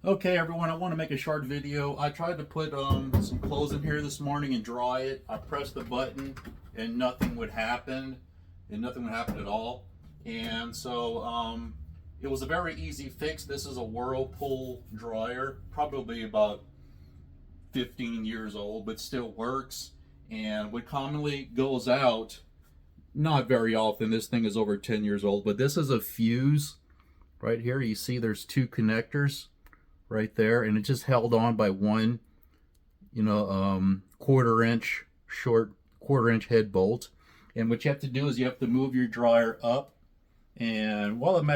Okay, everyone, I want to make a short video. I tried to put some clothes in here this morning and dry it. I pressed the button and nothing would happen, at all. And so it was a very easy fix. This is a Whirlpool dryer, probably about 15 years old, but still works. And what commonly goes out, not very often, this thing is over 10 years old, but this is a fuse right here. You see there's two connectors right there, and it's just held on by one, quarter inch head bolt. And what you have to do is you have to move your dryer up. And while I'm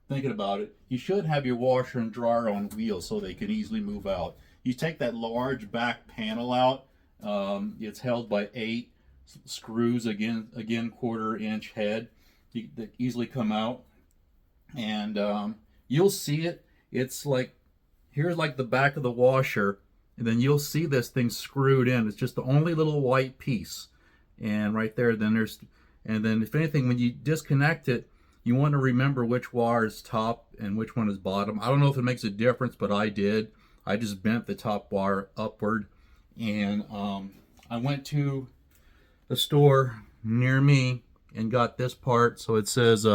thinking about it, you should have your washer and dryer on wheels so they can easily move out. You take that large back panel out. It's held by 8 screws, again quarter-inch head that easily come out. And you'll see it. It's like, here's like the back of the washer, and then you'll see this thing screwed in. It's just the only little white piece. And right there, and then if anything, when you disconnect it, you want to remember which wire is top and which one is bottom. I don't know if it makes a difference, but I did. I just bent the top wire upward. And I went to the store near me and got this part. So it says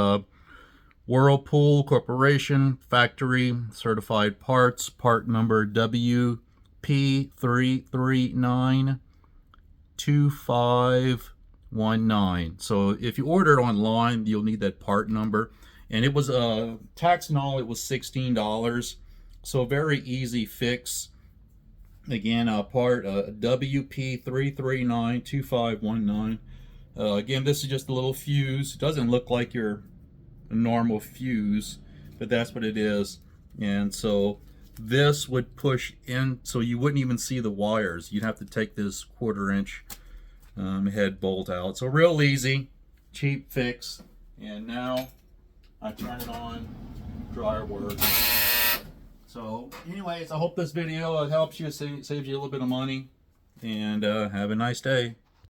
Whirlpool Corporation Factory Certified Parts, part number WP3392519. So if you order it online, you'll need that part number. And it was tax and all, it was $16. So very easy fix. Again, part WP3392519. Again, this is just a little fuse. It doesn't look like your normal fuse, but that's what it is. And so this would push in, so you wouldn't even see the wires. You'd have to take this quarter-inch head bolt out. So real easy, cheap fix. And now I turn it on, dryer works. So anyways, I hope this video helps you, saves you a little bit of money, and have a nice day.